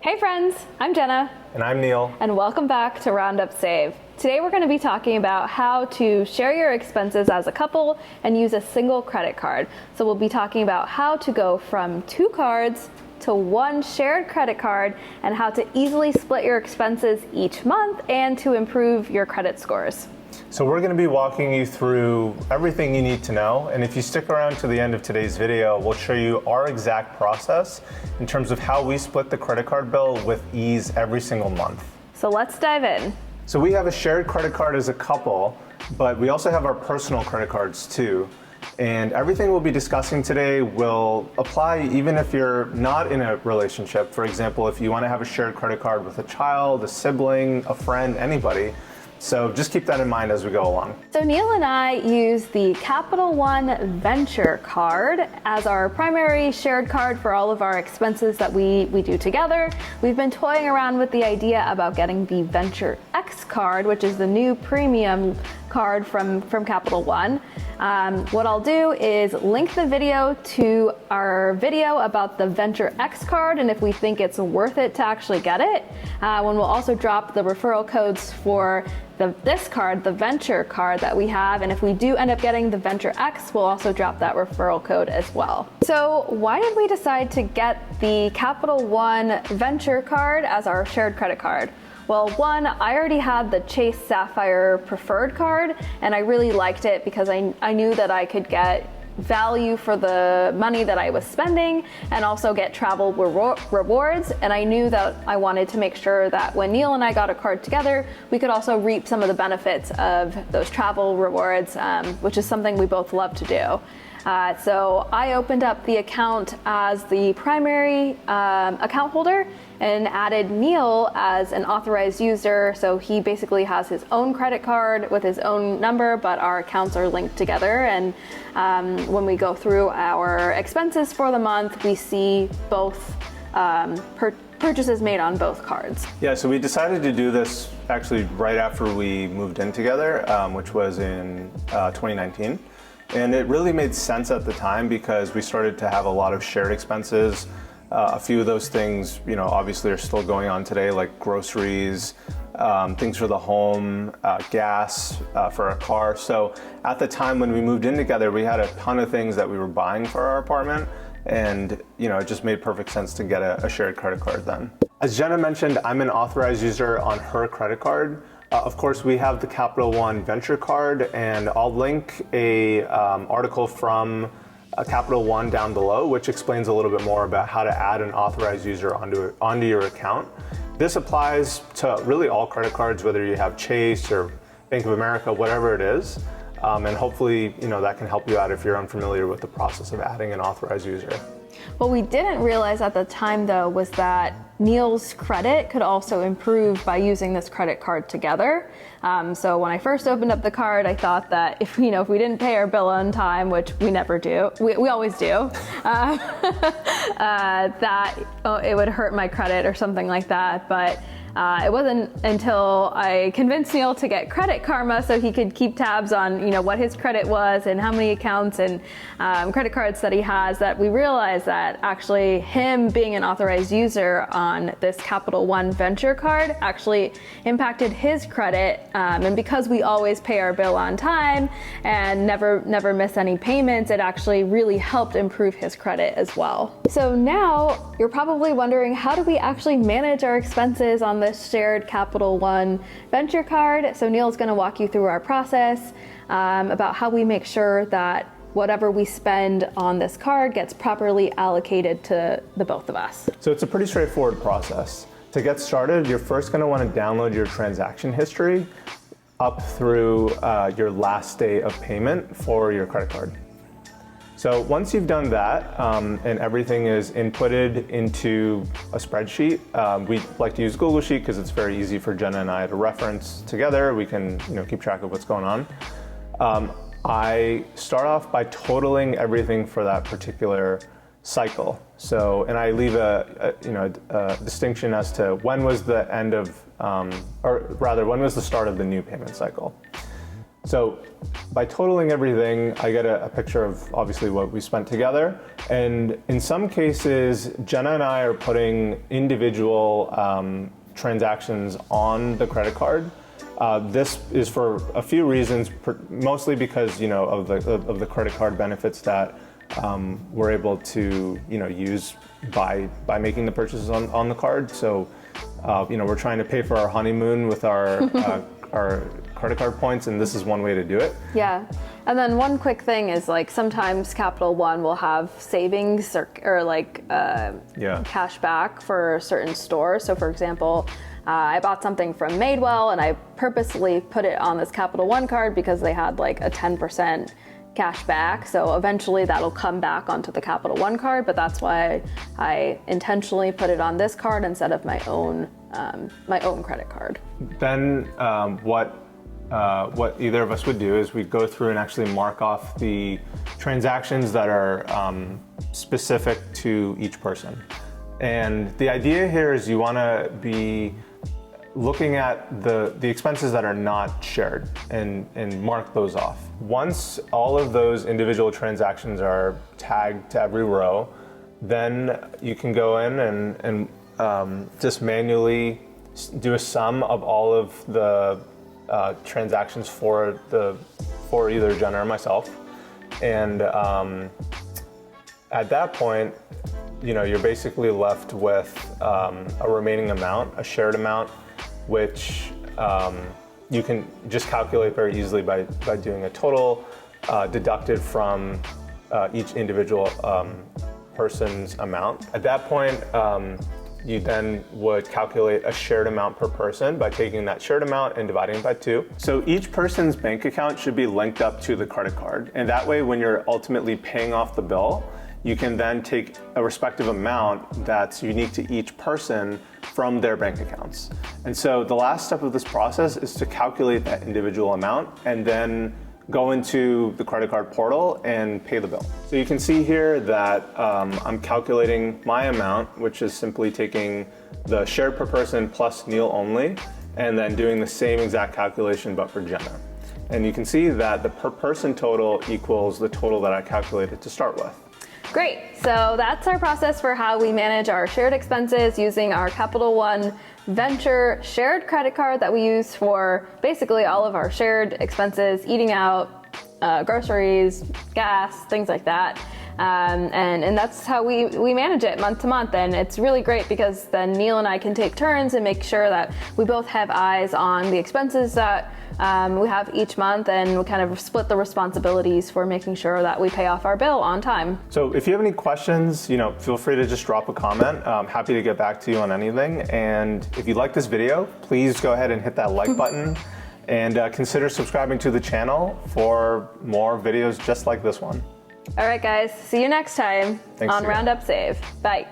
Hey friends, I'm Jenna. And I'm Neil. And welcome back to Roundup Save. Today we're going to be talking about how to share your expenses as a couple and use a single credit card. So we'll be talking about how to go from 2 cards to 1 shared credit card and how to easily split your expenses each month and to improve your credit scores. So we're going to be walking you through everything you need to know, and if you stick around to the end of today's video, we'll show you our exact process in terms of how we split the credit card bill with ease every single month. So let's dive in. So we have a shared credit card as a couple, but we also have our personal credit cards too. And everything we'll be discussing today will apply even if you're not in a relationship. For example, if you want to have a shared credit card with a child, a sibling, a friend, anybody. So just keep that in mind as we go along. So Neil and I use the Capital One Venture card as our primary shared card for all of our expenses that we do together. We've been toying around with the idea about getting the Venture X card, which is the new premium card from Capital One. What I'll do is link the video to our video about the Venture X card, and if we think it's worth it to actually get it, when we'll also drop the referral codes for this card, the Venture card that we have, and if we do end up getting the Venture X, we'll also drop that referral code as well. So why did we decide to get the Capital One Venture card as our shared credit card? Well, one, I already had the Chase Sapphire Preferred card, and I really liked it because I knew that I could get value for the money that I was spending and also get travel rewards. And I knew that I wanted to make sure that when Neil and I got a card together, we could also reap some of the benefits of those travel rewards, which is something we both love to do. So I opened up the account as the primary account holder and added Neil as an authorized user. So he basically has his own credit card with his own number, but our accounts are linked together. And when we go through our expenses for the month, we see both purchases made on both cards. Yeah, so we decided to do this actually right after we moved in together, which was in 2019. And it really made sense at the time because we started to have a lot of shared expenses. A few of those things, obviously are still going on today, like groceries, things for the home, gas for our car. So at the time when we moved in together, we had a ton of things that we were buying for our apartment. And it just made perfect sense to get a shared credit card then. As Jenna mentioned, I'm an authorized user on her credit card. Of course, we have the Capital One Venture card, and I'll link a article from Capital One down below, which explains a little bit more about how to add an authorized user onto your account. This applies to really all credit cards, whether you have Chase or Bank of America, whatever it is. And hopefully, that can help you out if you're unfamiliar with the process of adding an authorized user. What we didn't realize at the time, though, was that Neil's credit could also improve by using this credit card together. So when I first opened up the card, I thought that if we didn't pay our bill on time, which we never do, we always do, that it would hurt my credit or something like that. But it wasn't until I convinced Neil to get Credit Karma so he could keep tabs on what his credit was and how many accounts and credit cards that he has that we realized that actually him being an authorized user on this Capital One Venture card actually impacted his credit. And because we always pay our bill on time and never miss any payments, it actually really helped improve his credit as well. So now you're probably wondering, how do we actually manage our expenses on this shared Capital One Venture card? So Neil's going to walk you through our process about how we make sure that whatever we spend on this card gets properly allocated to the both of us. So it's a pretty straightforward process. To get started, you're first going to want to download your transaction history up through your last day of payment for your credit card. So once you've done that and everything is inputted into a spreadsheet, we like to use Google Sheet because it's very easy for Jenna and I to reference together. We can keep track of what's going on. I start off by totaling everything for that particular cycle. So, and I leave a distinction as to when was the end of, or rather, when was the start of the new payment cycle. So by totaling everything, I get a picture of obviously what we spent together. And in some cases, Jenna and I are putting individual transactions on the credit card. This is for a few reasons, mostly because of the credit card benefits that we're able to use by making the purchases on the card. So we're trying to pay for our honeymoon with our credit card points, and this is one way to do it. Yeah, and then one quick thing is like sometimes Capital One will have savings or like cash back for certain stores. So for example, I bought something from Madewell and I purposely put it on this Capital One card because they had like a 10% cash back. So eventually that'll come back onto the Capital One card, but that's why I intentionally put it on this card instead of my own credit card. Then what either of us would do is we'd go through and actually mark off the transactions that are specific to each person. And the idea here is you want to be looking at the expenses that are not shared and mark those off. Once all of those individual transactions are tagged to every row, then you can go in and just manually do a sum of all of the transactions for either Jenna or myself. And at that point, you're basically left with a remaining amount, a shared amount, which you can just calculate very easily by doing a total deducted from each individual person's amount. At that point, you then would calculate a shared amount per person by taking that shared amount and dividing it by 2. So each person's bank account should be linked up to the credit card. And that way, when you're ultimately paying off the bill, you can then take a respective amount that's unique to each person from their bank accounts. And so the last step of this process is to calculate that individual amount and then go into the credit card portal and pay the bill. So you can see here that I'm calculating my amount, which is simply taking the shared per person plus Neil only, and then doing the same exact calculation but for Jenna. And you can see that the per person total equals the total that I calculated to start with. Great, so that's our process for how we manage our shared expenses using our Capital One Venture shared credit card that we use for basically all of our shared expenses, eating out, groceries, gas, things like that. And that's how we manage it month to month. And it's really great because then Neil and I can take turns and make sure that we both have eyes on the expenses that we have each month, and we kind of split the responsibilities for making sure that we pay off our bill on time. So if you have any questions, feel free to just drop a comment. I'm happy to get back to you on anything. And if you like this video, please go ahead and hit that like button and consider subscribing to the channel for more videos just like this one. All right, guys, see you next time on Roundup Save. Bye.